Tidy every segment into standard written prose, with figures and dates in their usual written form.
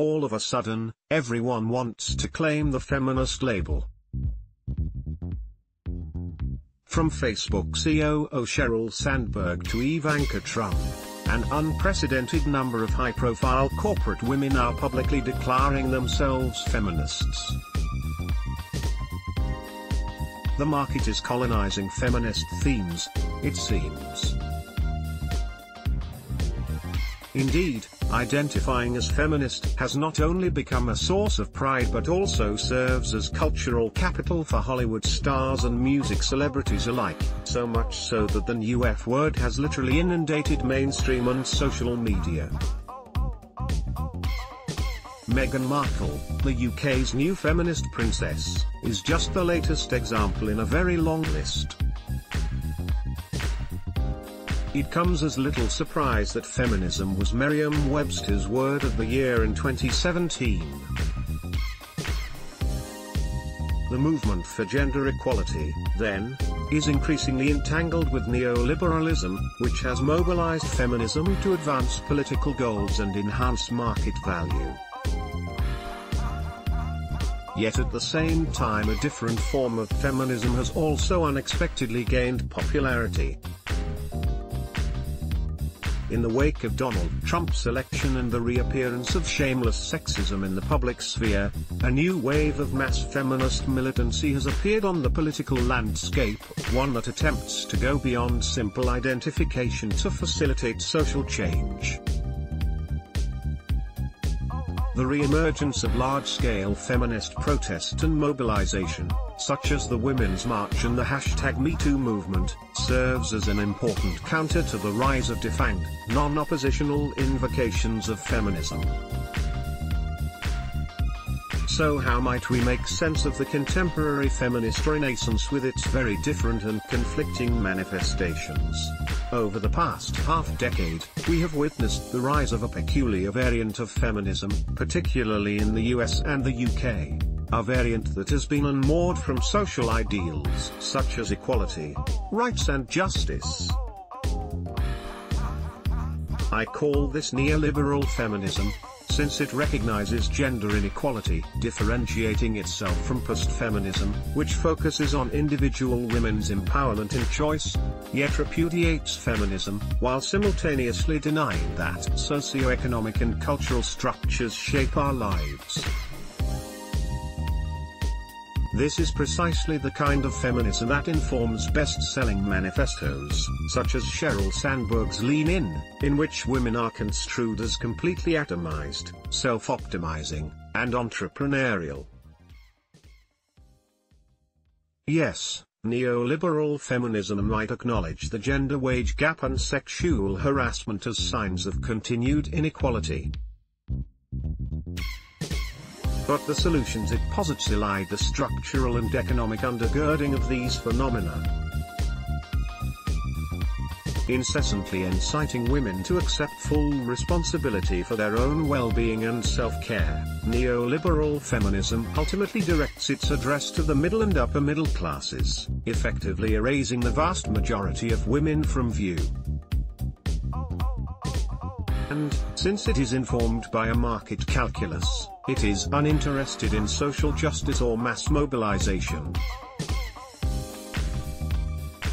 All of a sudden, everyone wants to claim the feminist label. From Facebook COO Sheryl Sandberg to Ivanka Trump, an unprecedented number of high-profile corporate women are publicly declaring themselves feminists. The market is colonizing feminist themes, it seems. Indeed, identifying as feminist has not only become a source of pride but also serves as cultural capital for Hollywood stars and music celebrities alike, so much so that the new F word has literally inundated mainstream and social media. Meghan Markle, the UK's new feminist princess, is just the latest example in a very long list. It comes as little surprise that feminism was Merriam-Webster's word of the year in 2017. The movement for gender equality, then, is increasingly entangled with neoliberalism, which has mobilized feminism to advance political goals and enhance market value. Yet at the same time a different form of feminism has also unexpectedly gained popularity. In the wake of Donald Trump's election and the reappearance of shameless sexism in the public sphere, a new wave of mass feminist militancy has appeared on the political landscape, one that attempts to go beyond simple identification to facilitate social change. The re-emergence of large-scale feminist protest and mobilization, such as the Women's March and the #MeToo movement, serves as an important counter to the rise of defined, non-oppositional invocations of feminism. So how might we make sense of the contemporary feminist renaissance with its very different and conflicting manifestations? Over the past half-decade, we have witnessed the rise of a peculiar variant of feminism, particularly in the US and the UK. A variant that has been unmoored from social ideals such as equality, rights and justice. I call this neoliberal feminism, since it recognizes gender inequality, differentiating itself from post-feminism, which focuses on individual women's empowerment and choice, yet repudiates feminism, while simultaneously denying that socioeconomic and cultural structures shape our lives. This is precisely the kind of feminism that informs best-selling manifestos, such as Sheryl Sandberg's Lean In which women are construed as completely atomized, self-optimizing, and entrepreneurial. Yes, neoliberal feminism might acknowledge the gender wage gap and sexual harassment as signs of continued inequality. But the solutions it posits elide the structural and economic undergirding of these phenomena. Incessantly inciting women to accept full responsibility for their own well-being and self-care, neoliberal feminism ultimately directs its address to the middle and upper middle classes, effectively erasing the vast majority of women from view. And, since it is informed by a market calculus, it is uninterested in social justice or mass mobilization.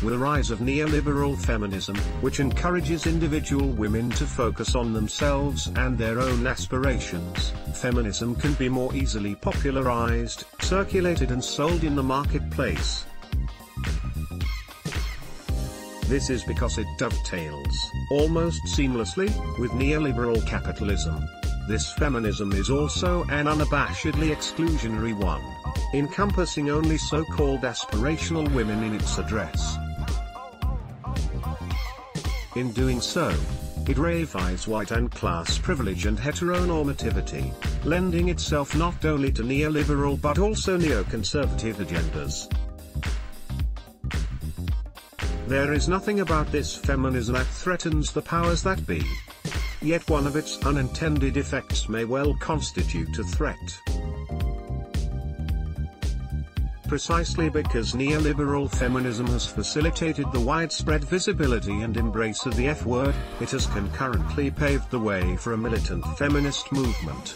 With the rise of neoliberal feminism, which encourages individual women to focus on themselves and their own aspirations, feminism can be more easily popularized, circulated and sold in the marketplace. This is because it dovetails, almost seamlessly, with neoliberal capitalism. This feminism is also an unabashedly exclusionary one, encompassing only so-called aspirational women in its address. In doing so, it reifies white and class privilege and heteronormativity, lending itself not only to neoliberal but also neoconservative agendas. There is nothing about this feminism that threatens the powers that be. Yet one of its unintended effects may well constitute a threat. Precisely because neoliberal feminism has facilitated the widespread visibility and embrace of the F word, it has concurrently paved the way for a militant feminist movement.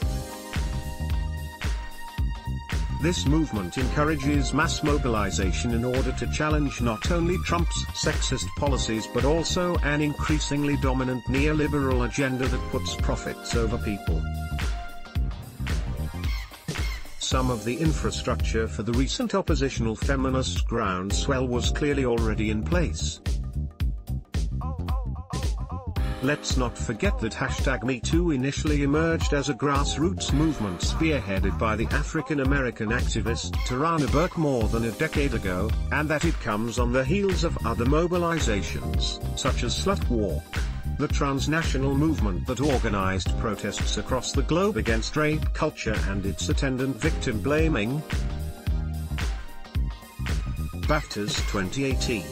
This movement encourages mass mobilization in order to challenge not only Trump's sexist policies but also an increasingly dominant neoliberal agenda that puts profits over people. Some of the infrastructure for the recent oppositional feminist groundswell was clearly already in place. Let's not forget that #MeToo initially emerged as a grassroots movement spearheaded by the African American activist Tarana Burke more than a decade ago, and that it comes on the heels of other mobilizations, such as Slut Walk, the transnational movement that organized protests across the globe against rape culture and its attendant victim blaming. BAFTAs 2018.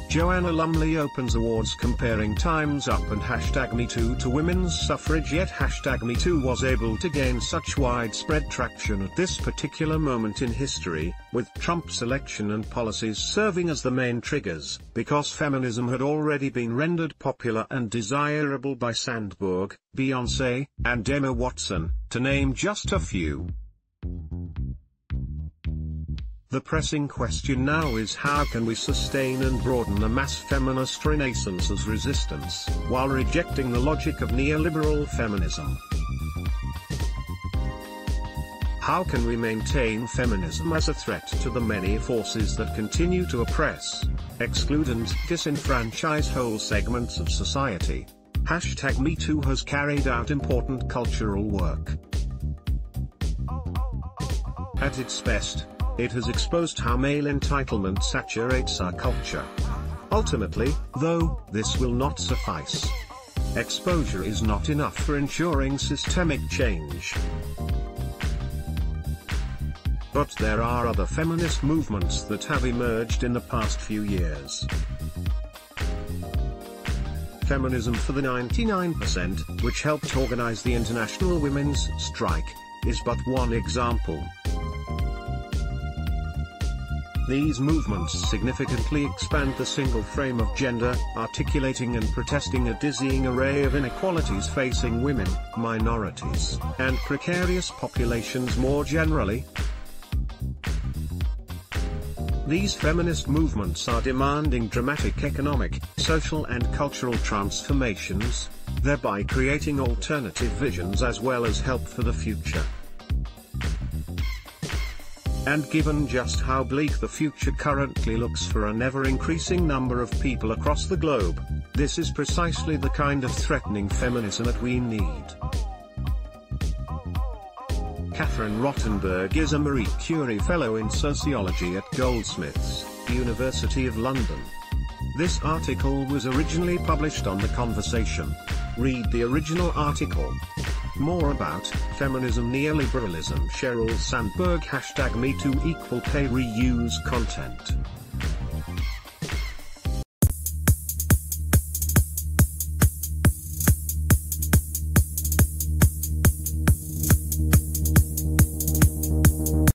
Joanna Lumley opens awards comparing Time's Up and #MeToo to women's suffrage, yet #MeToo was able to gain such widespread traction at this particular moment in history, with Trump's election and policies serving as the main triggers, because feminism had already been rendered popular and desirable by Sandberg, Beyoncé, and Emma Watson, to name just a few. The pressing question now is, how can we sustain and broaden a mass feminist renaissance as resistance, while rejecting the logic of neoliberal feminism? How can we maintain feminism as a threat to the many forces that continue to oppress, exclude and disenfranchise whole segments of society? #MeToo has carried out important cultural work. At its best, it has exposed how male entitlement saturates our culture. Ultimately, though, this will not suffice. Exposure is not enough for ensuring systemic change. But there are other feminist movements that have emerged in the past few years. Feminism for the 99%, which helped organize the International Women's Strike, is but one example. These movements significantly expand the single frame of gender, articulating and protesting a dizzying array of inequalities facing women, minorities, and precarious populations more generally. These feminist movements are demanding dramatic economic, social and cultural transformations, thereby creating alternative visions as well as help for the future. And given just how bleak the future currently looks for an ever-increasing number of people across the globe, this is precisely the kind of threatening feminism that we need. Catherine Rottenberg is a Marie Curie Fellow in Sociology at Goldsmiths, University of London. This article was originally published on The Conversation. Read the original article. More about feminism, neoliberalism. Sheryl Sandberg #MeToo equal pay reuse content.